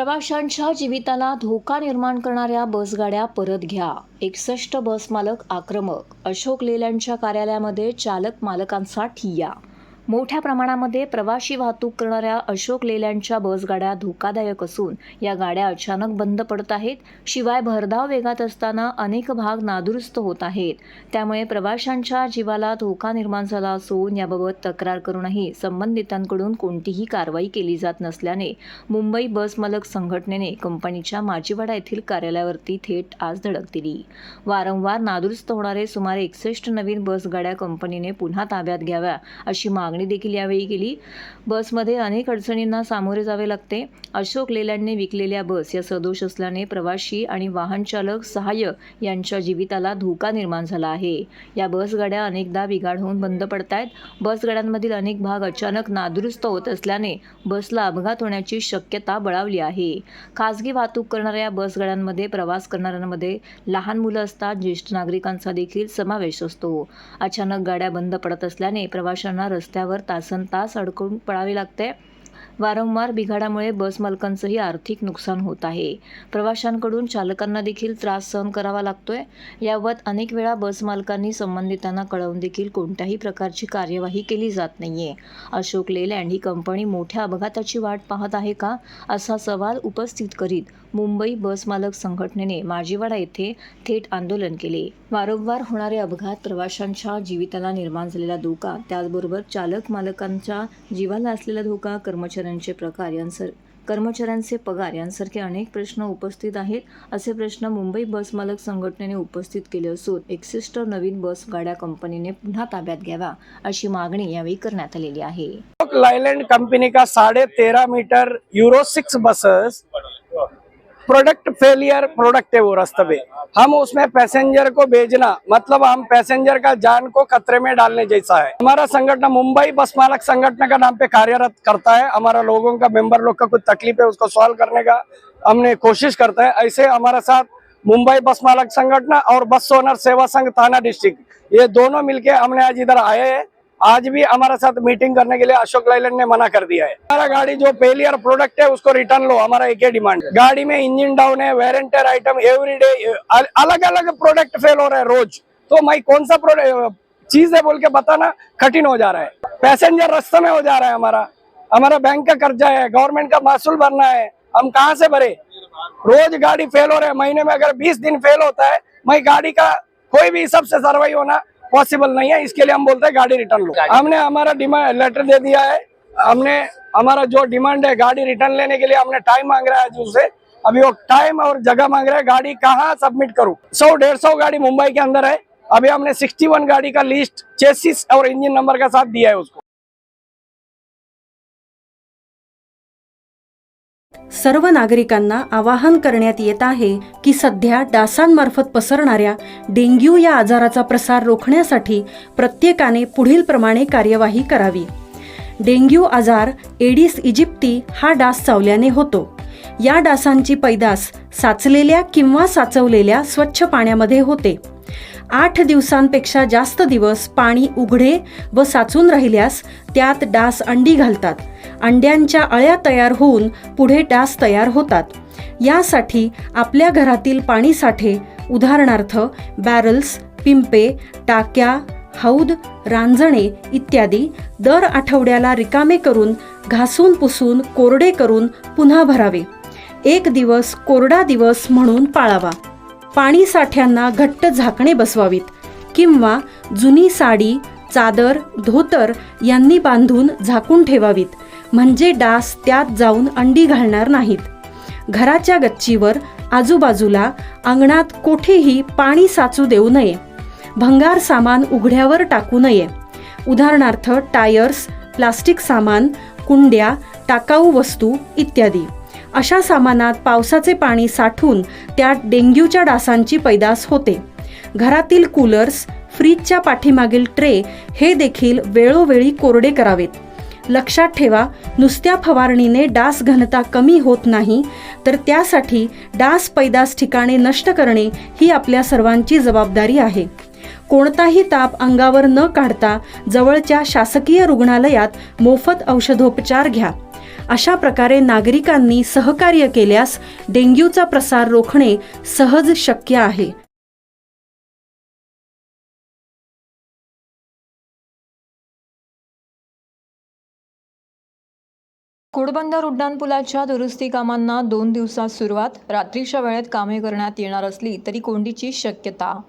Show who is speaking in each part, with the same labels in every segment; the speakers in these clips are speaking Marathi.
Speaker 1: प्रवाशांच्या जीविताला धोका निर्माण करणाऱ्या बसगाड्या परत घ्या. 61 बस मालक आक्रमक. अशोक लेलँडच्या कार्यालयामध्ये चालक मालकांचा ठिय्या. मोठ्या प्रमाणामध्ये प्रवासी वाहतूक करणाऱ्या अशोक लेलँडच्या बसगाड्या धोकादायक असून या गाड्या अचानक बंद पडत आहेत. शिवाय भरधाव वेगात असताना अनेक भाग नादुरुस्त होत आहेत. त्यामुळे प्रवाशांच्या जीवाला धोका निर्माण झाला असून याबाबत तक्रार करूनही संबंधितांकडून कोणतीही कारवाई केली जात नसल्याने मुंबई बस मालक संघटनेने कंपनीच्या माजीवाडा येथील कार्यालयावरती थेट आज धडक दिली. वारंवार नादुरुस्त होणारे सुमारे 61 नवीन बसगाड्या कंपनीने पुन्हा ताब्यात घ्याव्या अशी मागणी देखील यावेळी केली. बसमध्ये अनेक अडचणींना सामोरे जावे लागते. अशोक लेलँडने विकलेल्या बस या सदोष असल्याने प्रवासी आणि वाहन चालक सहाय्यक यांच्या जीविताला धोका निर्माण झाला आहे. या बसगाड्या अनेकदा बिघाड होऊन बंद पडतायत. बसगाड्यांमधील अनेक भाग अचानक नादुरुस्त होत असल्याने बसला अपघात होण्याची शक्यता बळावली आहे. खासगी वाहतूक करणाऱ्या बसगाड्यांमध्ये प्रवास करणाऱ्यांमध्ये लहान मुलं असतात. ज्येष्ठ नागरिकांचा देखील समावेश असतो. अचानक गाड्या बंद पडत असल्याने प्रवाशांना रस्त्यावर तासनतास अडकून पळावे लागते. वारंवार बिघाडामुळे बस मालकांचंही आर्थिक नुकसान होत आहे. प्रवाशांकडून चालकांना देखील त्रास सहन करावा लागतोय. याबाबत अनेक वेळा बस मालकांनी संबंधितांना कळवून देखील कोणत्याही प्रकारची कार्यवाही केली जात नाहीये. अशोक लेलँड ही कंपनी मोठ्या अपघाताची वाट पाहत आहे का, असा सवाल उपस्थित करीत मुंबई बस मालक संघटनेने माजीवाडा येथे थेट आंदोलन केले. वारंवार होणारे अपघात, प्रवाशांच्या जीविताला निर्माण झालेला धोका, त्याचबरोबर चालक मालकांच्या जीवाला असलेला धोका, कर्मचाऱ्यांचे पगार यांसारखे अनेक प्रश्न उपस्थित आहेत. असे प्रश्न मुंबई बस मालक संघटनेने उपस्थित केले असून 61 नवीन बस गाड्या कंपनीने पुन्हा ताब्यात घ्यावा अशी मागणी यावेळी करण्यात आलेली आहे.
Speaker 2: अशोक लेलैंड कंपनी का 13.5 metre Euro 6 buses product failure product है वो रास्ते पे, हम उसमें पैसेंजर को भेजना मतलब हम पैसेंजर का जान को खतरे में डालने जैसा है. हमारा संगठन मुंबई बस मालक संगठन का नाम पे कार्यरत करता है. हमारा लोगों का मेंबर लोग का कुछ तकलीफ है उसको सॉल्व करने का हमने कोशिश करता है. ऐसे हमारा साथ मुंबई बस मालक संगठन और बस ओनर सेवा संघ थाना डिस्ट्रिक्ट ये दोनों मिलके हमने आज इधर आए हैं. आज भी हमारे साथ मीटिंग करने के लिए अशोक लेलैंड ने मना कर दिया है. हमारा गाड़ी जो फेलियर प्रोडक्ट है उसको रिटर्न लो, हमारा एक ही डिमांड. गाड़ी में इंजन डाउन है, वेरेंटर आइटम एवरीडे अलग अलग प्रोडक्ट फेल हो रहे हैं रोज. तो मैं कौन सा चीज है बोल के बताना कठिन हो जा रहा है. पैसेंजर रास्ते में हो जा रहा है. हमारा बैंक का कर्जा है, गवर्नमेंट का महसूल भरना है, हम कहाँ से भरे. रोज गाड़ी फेल हो रहा है. महीने में अगर 20 दिन फेल होता है, मैं गाड़ी का कोई भी हिसाब से सर्वाई होना पॉसिबल नहीं है. इसके लिए हम बोलते हैं गाड़ी रिटर्न लो. हमने हमारा डिमांड लेटर दे दिया है. हमने हमारा जो डिमांड है गाड़ी रिटर्न लेने के लिए हमने टाइम मांग रहा है उससे. अभी वो टाइम और जगह मांग रहा है. गाड़ी कहाँ सबमिट करूँ. 100-150 गाड़ी मुंबई के अंदर है. अभी हमने 61 गाड़ी का लिस्ट चेसिस और इंजन नंबर का साथ दिया है उसको.
Speaker 3: सर्व नागरिकांना आवाहन करण्यात येत आहे की सध्या डासांमार्फत पसरणाऱ्या डेंग्यू या आजाराचा प्रसार रोखण्यासाठी प्रत्येकाने पुढील प्रमाणे कार्यवाही करावी. डेंग्यू आजार एडिस इजिप्ती हा डास चावल्याने होतो. या डासांची पैदास साचलेल्या किंवा साचवलेल्या स्वच्छ पाण्यामध्ये होते. 8 दिवसांपेक्षा जास्त दिवस पाणी उघडे व साचून राहिल्यास त्यात डास अंडी घालतात. अंड्यांच्या अळ्या तयार होऊन पुढे डास तयार होतात. यासाठी आपल्या घरातील पाणीसाठे उदाहरणार्थ बॅरल्स, पिंपे, टाक्या, हौद, रांजणे इत्यादी दर आठवड्याला रिकामे करून घासून पुसून कोरडे करून पुन्हा भरावे. 1 दिवस कोरडा दिवस म्हणून पाळावा. पाणी साठ्यांना घट्ट झाकणे बसवावीत किंवा जुनी साडी, चादर, धोतर यांनी बांधून झाकून ठेवावीत, म्हणजे डास त्यात जाऊन अंडी घालणार नाहीत. घराच्या गच्चीवर, आजूबाजूला, अंगणात कोठेही पाणी साचू देऊ नये. भंगार सामान उघड्यावर टाकू नये. उदाहरणार्थ टायर्स, प्लास्टिक सामान, कुंड्या, टाकाऊ वस्तू इत्यादी. अशा सामानात पावसाचे पाणी साठून त्यात डेंग्यूच्या डासांची पैदास होते. घरातील कूलर्स, फ्रीजच्या पाठीमागील ट्रे हे देखील वेळोवेळी कोरडे करावेत. लक्षात ठेवा, नुसत्या फवारणीने डास घनता कमी होत नाही, तर त्यासाठी डास पैदास ठिकाणे नष्ट करणे ही आपल्या सर्वांची जबाबदारी आहे. कोणताही ताप अंगावर न काढता जवळच्या शासकीय रुग्णालयात मोफत औषधोपचार घ्या. अशा प्रकारे नागरिकांनी सहकार्य केल्यास डेंग्यूचा प्रसार रोखणे सहज शक्य आहे.
Speaker 1: घोडबंदर उड्डाणपुलाच्या दुरुस्ती कामांना 2 दिवसात सुरुवात. रात्रीच्या वेळेत कामे करण्यात येणार असली तरी कोंडीची शक्यता.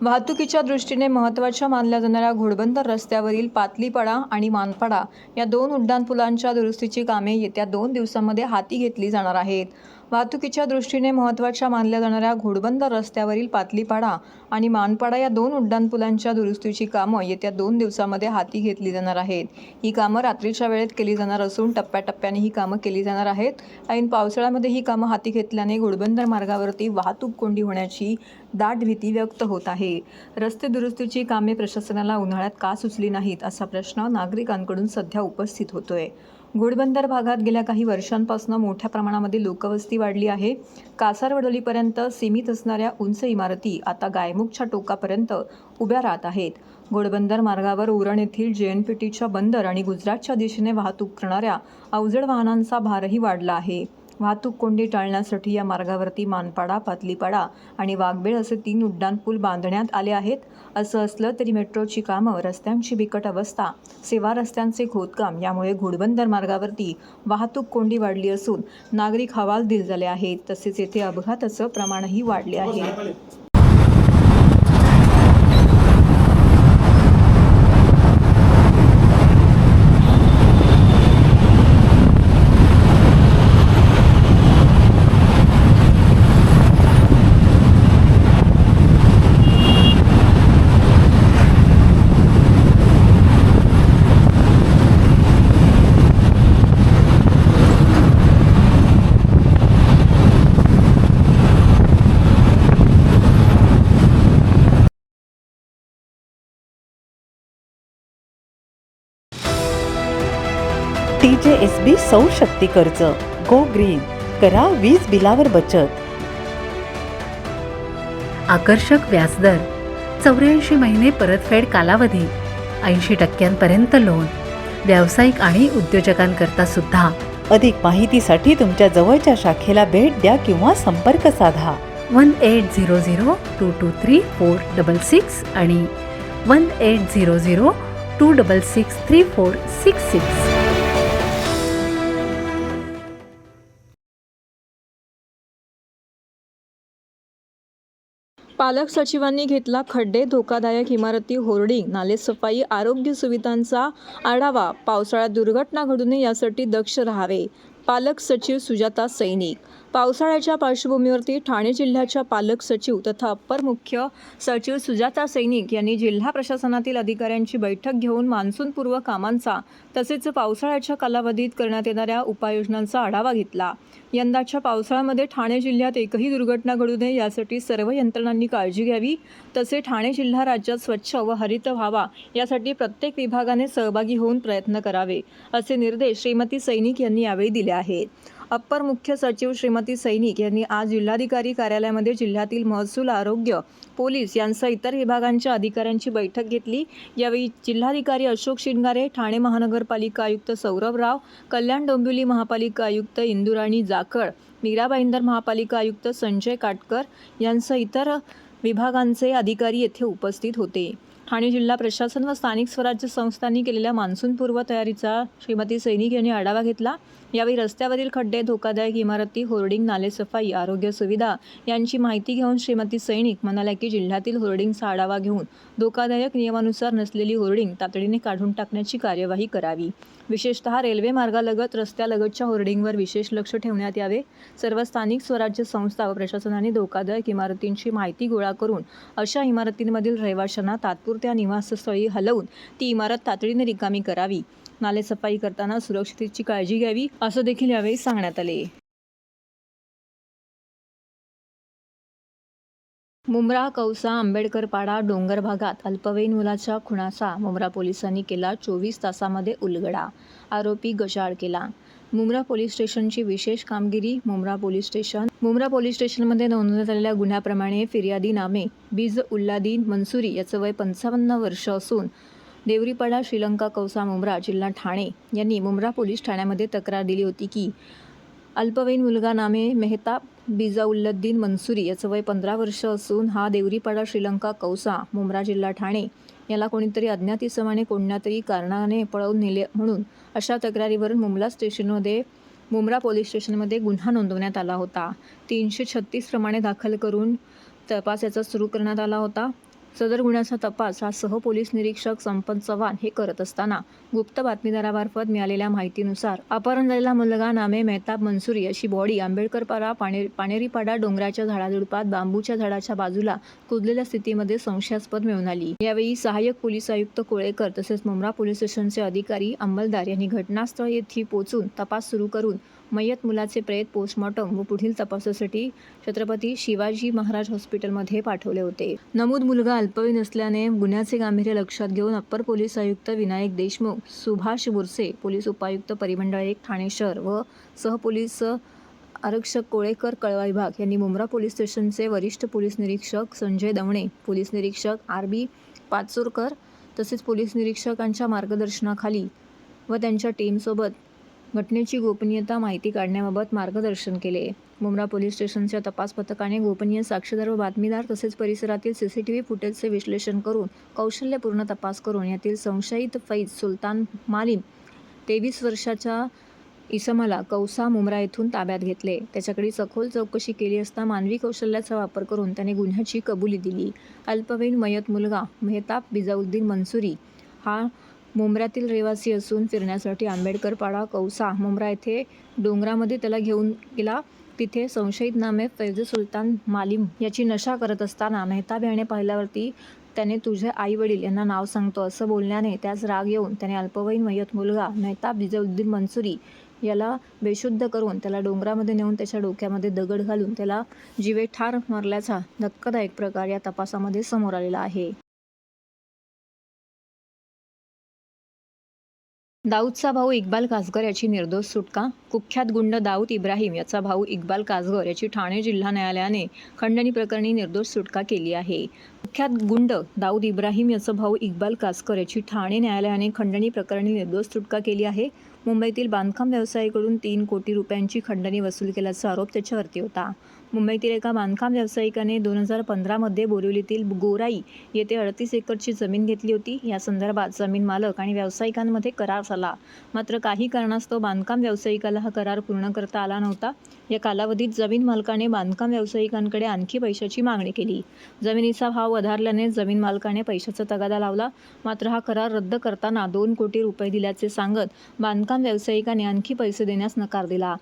Speaker 1: वाहतुकीच्या दृष्टीने महत्त्वाच्या मानल्या जाणाऱ्या घोडबंदर रस्त्यावरील पातलीपाडा आणि मानपाडा या 2 उड्डाणपुलांच्या दुरुस्तीची कामे येत्या 2 दिवसांमध्ये हाती घेतली जाणार आहेत. वाहतुकीच्या दृष्टीने महत्त्वाच्या मानल्या जाणाऱ्या घोडबंदर रस्त्यावरील पातलीपाडा आणि मानपाडा या 2 उड्डाणपुलांच्या दुरुस्तीची कामं येत्या 2 दिवसांमध्ये हाती घेतली जाणार आहेत. ही कामं रात्रीच्या वेळेत केली जाणार असून टप्प्याटप्प्याने ही कामं केली जाणार आहेत. ऐन पावसाळ्यामध्ये ही कामं हाती घेतल्याने घोडबंदर मार्गावरती वाहतूक कोंडी होण्याची दाट भीती व्यक्त होत आहे. रस्ते दुरुस्तीची कामे प्रशासनाला उन्हाळ्यात का सुचली नाहीत असा प्रश्न नागरिकांकडून सध्या उपस्थित होतोय. घोडबंदर भागात गेल्या काही वर्षांपासून मोठ्या प्रमाणामध्ये लोकवस्ती वाढली आहे. कासारवडोलीपर्यंत सीमित असणाऱ्या उंच इमारती आता गायमुखच्या टोकापर्यंत उभ्या राहत आहेत. घोडबंदर मार्गावर उरण येथील JNPTच्या बंदर आणि गुजरातच्या दिशेने वाहतूक करणाऱ्या अवजड वाहनांचा भारही वाढला आहे. वाहतूक कोंडी टाळण्यासाठी या मार्गावरती मानपाडा, पातलीपाडा आणि वाघबेळ असे 3 उड्डाणपूल बांधण्यात आले आहेत. असं असलं तरी मेट्रोची कामं, रस्त्यांची बिकट अवस्था, सेवा रस्त्यांचे खोदकाम यामुळे घोडबंदर मार्गावरती वाहतूक कोंडी वाढली असून नागरिक हवालदिल झाले आहेत. तसेच येथे अपघाताचं प्रमाणही वाढले आहे.
Speaker 4: TJSB सौर शक्ती कर्ज. Go green. करा वीज बिलावर बचत.
Speaker 5: आकर्षक व्याजदर, 84 महिने परतफेड कालावधी, 80% लोन. व्यावसायिक आणि उद्योजकांकरता सुद्धा.
Speaker 4: अधिक माहितीसाठी तुमच्या जवळच्या शाखेला भेट द्या किंवा संपर्क साधा.
Speaker 5: 1800-223-466 आणि 1800-266-3466.
Speaker 1: पालक सचिवांनी घेतला खड्डे, धोकादायक इमारती, होर्डिंग, नालेसफाई, आरोग्य सुविधांचा आढावा. पावसाळ्यात दुर्घटना घडू नये यासाठी दक्ष राहावे. पालक सचिव सुजाता सैनिक. पावसाळ्याच्या पार्श्वभूमीवरती ठाणे जिल्ह्याच्या पालक सचिव तथा अप्पर मुख्य सचिव सुजाता सैनिक यांनी जिल्हा प्रशासनातील अधिकाऱ्यांची बैठक घेऊन मान्सूनपूर्व कामांचा तसेच पावसाळ्याच्या कालावधीत करण्यात येणाऱ्या उपाययोजनांचा आढावा घेतला. यंदाच्या पावसाळ्यामध्ये ठाणे जिल्ह्यात एकही दुर्घटना घडू नये यासाठी सर्व यंत्रणांनी काळजी घ्यावी. तसे ठाणे जिल्हा राज्यात स्वच्छ व हरित व्हावा यासाठी प्रत्येक विभागाने सहभागी होऊन प्रयत्न करावे असे निर्देश श्रीमती सैनिक यांनी यावेळी दिले आहेत. अप्पर मुख्य सचिव श्रीमती सैनिक यांनी आज जिल्हाधिकारी कार्यालयामध्ये जिल्ह्यातील महसूल, आरोग्य, पोलीस यांसह इतर विभागांच्या अधिकाऱ्यांची बैठक घेतली. यावेळी जिल्हाधिकारी अशोक शिंगारे, ठाणे महानगरपालिका आयुक्त सौरभ राव, कल्याण डोंबिवली महापालिका आयुक्त इंदुराणी जाखड, मीरा भाईंदर महापालिका आयुक्त संजय काटकर यांसह इतर विभागांचे अधिकारी येथे उपस्थित होते. ठाणे जिल्हा प्रशासन व स्थानिक स्वराज्य संस्थांनी केलेल्या मान्सूनपूर्व तयारीचा श्रीमती सैनिक यांनी आढावा घेतला. यावेळी रस्त्यावरील खड्डे, धोकादायक इमारती, होर्डिंग, नालेसफाई, आरोग्य सुविधा यांची माहिती घेऊन श्रीमती सैनिक म्हणाल्या की जिल्ह्यातील होर्डिंगचा आढावा घेऊन धोकादायक नियमानुसार नसलेली होर्डिंग तातडीने काढून टाकण्याची कार्यवाही करावी. विशेषतः रेल्वे मार्गालगत रस्त्यालगतच्या होर्डिंगवर विशेष लक्ष ठेवण्यात यावे. सर्व स्थानिक स्वराज्य संस्था व प्रशासनाने धोकादायक इमारतींची माहिती गोळा करून अशा इमारतींमधील रहिवाशांना तात्पुरत्या निवासस्थळी हलवून ती इमारत तातडीने रिकामी करावी. नालेसफाई करताना सुरक्षिततेची काळजी घ्यावी असं देखील यावेळी सांगण्यात आले. मुंब्रा, कौसा, आंबेडकरपाडा, डोंगर भागात अल्पवयीन मुलाच्या खुनाचा मुंब्रा पोलिसांनी केला 24 तासामध्ये उलगडा. आरोपी गजाळ केला. मुंब्रा पोलीस स्टेशनची विशेष कामगिरी. मुंब्रा पोलीस स्टेशनमध्ये नोंदवण्यात आलेल्या गुन्ह्याप्रमाणे फिर्यादी नामे बिज उल्लादीन मंसुरी याचं वय 55 वर्ष असून देवरीपाडा श्रीलंका कौसा मुंब्रा जिल्हा ठाणे यांनी मुंब्रा पोलीस ठाण्यामध्ये तक्रार दिली होती की अल्पवयीन मुलगा नामे मेहताब बिजाउल्लद्दीन मंसुरी याचं वय 15 वर्ष असून हा देवरीपाडा श्रीलंका कौसा मुंब्रा जिल्हा ठाणे याला कोणीतरी अज्ञात इसमाने कोणत्यातरी कारणाने पळवून नेले म्हणून अशा तक्रारीवरून मुंब्रा पोलीस स्टेशनमध्ये गुन्हा नोंदवण्यात आला होता. 336 प्रमाणे दाखल करून तपास याचा सुरू करण्यात आला होता. सदर गुन्ह्याचा तपास हा सहपोलीस निरीक्षक संपत चव्हाण हे करत असताना गुप्त बातमीदारामार्फत मिळालेल्या माहितीनुसार अपहरण झालेला मुलगा नामे मेहताब मंसुरी याची बॉडी आंबेडकरपाडा पानेरीपाडा डोंगराच्या झाडाझुडपात बांबूच्या झाडाच्या बाजूला कुजलेल्या स्थितीमध्ये संशयास्पद मिळून आली. यावेळी सहाय्यक पोलीस आयुक्त कोळेकर तसेच मुंब्रा पोलीस स्टेशनचे अधिकारी अंमलदार यांनी घटनास्थळ येथे पोहोचून तपास सुरू करून मयत मुलाचे प्रेत पोस्टमॉर्टम व पुढील तपासासाठी छत्रपती शिवाजी महाराज हॉस्पिटलमध्ये पाठवले होते. नमूद मुलगा अल्पवयीन असल्याने गुन्ह्याचे गांभीर्य लक्षात घेऊन अप्पर पोलीस आयुक्त विनायक देशमुख, सुभाष बुरसे, पोलीस उपायुक्त परिमंडळ 1 ठाणे शहर व सहपोलीस आरक्षक कोळेकर कळवा विभाग यांनी मुंब्रा पोलीस स्टेशनचे वरिष्ठ पोलीस निरीक्षक संजय दवणे, पोलीस निरीक्षक RB पाचोरकर तसेच पोलीस निरीक्षकांच्या मार्गदर्शनाखाली व त्यांच्या टीमसोबत घटनेची गोपनीयता माहिती काढण्याबाबत मार्गदर्शन केले. मुंब्रा पोलीस स्टेशनच्या तपास पथकाने गोपनीय साक्षीदार व बातमीदार तसेच परिसरातील CCTV फुटेजचे विश्लेषण करून कौशल्यपूर्ण तपास करून यातील संशयित फैज सुलतान मालिम 23 वर्षाच्या इसमाला कौसा मुंब्रा येथून ताब्यात घेतले. त्याच्याकडे सखोल चौकशी केली असता मानवी कौशल्याचा वापर करून त्याने गुन्ह्याची कबुली दिली. अल्पवयीन मयत मुलगा मेहताब बिजाउद्दीन मंसुरी हा मुंब्र्यातील रहिवासी असून फिरण्यासाठी आंबेडकरपाडा कौसा मुंब्रा येथे डोंगरामध्ये त्याला घेऊन गेला. तिथे संशयित नामे फैज सुलतान मालिम याची नशा करत असताना मेहताब याने पाहिल्यावरती त्याने तुझे आई वडील यांना नाव सांगतो असं बोलण्याने त्यास राग येऊन त्याने अल्पवयीन मयत मुलगा मेहताब बिजाउद्दीन मंसुरी याला बेशुद्ध करून त्याला डोंगरामध्ये नेऊन त्याच्या डोक्यामध्ये दगड घालून त्याला जीवे ठार मारल्याचा धक्कादायक प्रकार या तपासामध्ये समोर आलेला आहे. दाऊदचा भाऊ इक्बाल कासगर याची निर्दोष सुटका. कुख्यात गुंड दाऊद इब्राहिम याचा भाऊ इक्बाल कासगर याची ठाणे जिल्हा न्यायालयाने खंडणी प्रकरणी निर्दोष सुटका केली आहे. कुख्यात गुंड दाऊद इब्राहिम याचा भाऊ इक्बाल कासकर याची ठाणे न्यायालयाने खंडणी प्रकरणी निर्दोष सुटका केली आहे. मुंबईतील बांधकाम व्यावसायिकाकडून 3 कोटी रुपयांची खंडणी वसूल केल्याचा आरोप त्याच्यावरती होता. मुंबईतील एका बांधकाम व्यावसायिकाने 2015 मध्ये बोरिवलीतील गोराई येथे 38 एकरची जमीन घेतली होती. या संदर्भात जमीन मालक आणि व्यावसायिकांमध्ये करार झाला. मात्र काही कारणास्तव बांधकाम व्यावसायिकाला हा करार पूर्ण करता आला नव्हता. या कालावधीत जमीन मालकाने बांधकाम व्यावसायिकांकडे आणखी पैशाची मागणी केली. जमिनीचा भाव वधारल्याने जमीन मालकाने पैशाचा तगादा लावला. मात्र हा करार रद्द करताना 2 कोटी रुपये दिल्याचे सांगत बांधकाम व्यावसायिकाने आणखी पैसे देण्यास नकार दिला.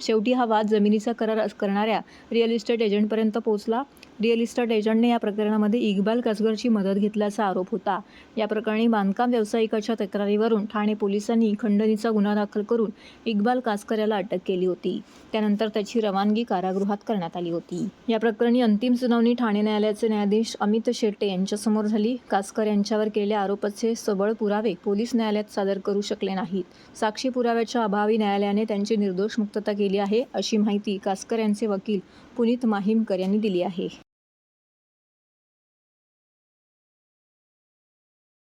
Speaker 1: शेवटी हा वाद जमिनीचा करार करणाऱ्या रिअल इस्टेट एजंटपर्यंत पोहोचला. रिअल इस्टेट एजंटने या प्रकरणामध्ये इक्बाल कासगरची मदत घेतल्याचा आरोप होता. या प्रकरणी बांधकाम व्यावसायिकाच्या तक्रारीवरून ठाणे पोलिसांनी खंडणीचा गुन्हा दाखल करून इक्बाल कासकर याला अटक केली होती. त्यानंतर त्याची रवानगी कारागृहात करण्यात आली होती. या प्रकरणी अंतिम सुनावणी ठाणे न्यायालयाचे न्यायाधीश अमित शेट्टे यांच्यासमोर झाली. कासकर यांच्यावर केलेल्या आरोपाचे सबळ पुरावे पोलीस न्यायालयात सादर करू शकले नाहीत. साक्षी पुराव्याच्या अभावी न्यायालयाने त्यांची निर्दोष मुक्तता केली आहे, अशी माहिती कासकर यांचे वकील पुनीत माहीमकर यांनी दिली आहे.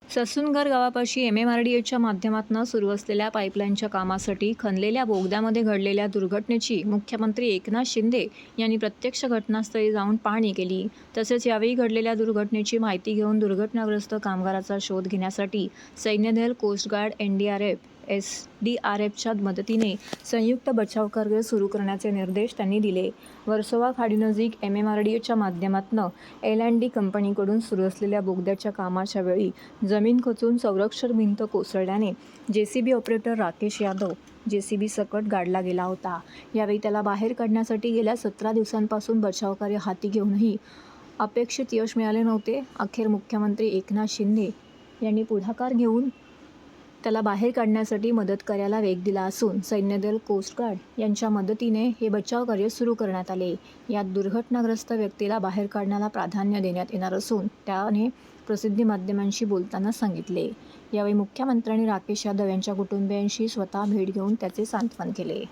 Speaker 1: ससूनगर गावापाशी MMRDAच्या माध्यमातून सुरू असलेल्या पाईपलाईनच्या कामासाठी खणलेल्या बोगद्यामध्ये घडलेल्या दुर्घटनेची मुख्यमंत्री एकनाथ शिंदे यांनी प्रत्यक्ष घटनास्थळी जाऊन पाहणी केली. तसेच यावेळी घडलेल्या दुर्घटनेची माहिती घेऊन दुर्घटनाग्रस्त कामगाराचा शोध घेण्यासाठी सैन्यदल, कोस्टगार्ड, NDRF, SDRFच्या मदतीने संयुक्त बचाव कार्य सुरू करण्याचे निर्देश त्यांनी दिले. वर्सोवा खाडीनजीक MMRDAच्या माध्यमातून L&D कंपनीकडून सुरू असलेल्या बोगद्याच्या कामाच्या वेळी जमीन खचून संरक्षण भिंत कोसळल्याने JCB operator Rakesh Yadav JCB सकट गाडला गेला होता. यावेळी त्याला बाहेर काढण्यासाठी गेल्या 17 दिवसांपासून बचाव कार्य हाती घेऊनही अपेक्षित यश मिळाले नव्हते. अखेर मुख्यमंत्री एकनाथ शिंदे यांनी पुढाकार घेऊन त्याला बाहेर काढण्यासाठी मदत कार्याला वेग दिला असून सैन्यदल, कोस्टगार्ड यांच्या मदतीने हे बचाव कार्य सुरू करण्यात आले. यात दुर्घटनाग्रस्त व्यक्तीला बाहेर काढण्याला प्राधान्य देण्यात येणार असून त्याने प्रसिद्धी माध्यमांशी बोलताना सांगितले यावेळी मुख्यमंत्र्यांनी राकेश यादव यांच्या कुटुंबियांशी स्वतः भेट घेऊन त्याचे सांत्वन केले.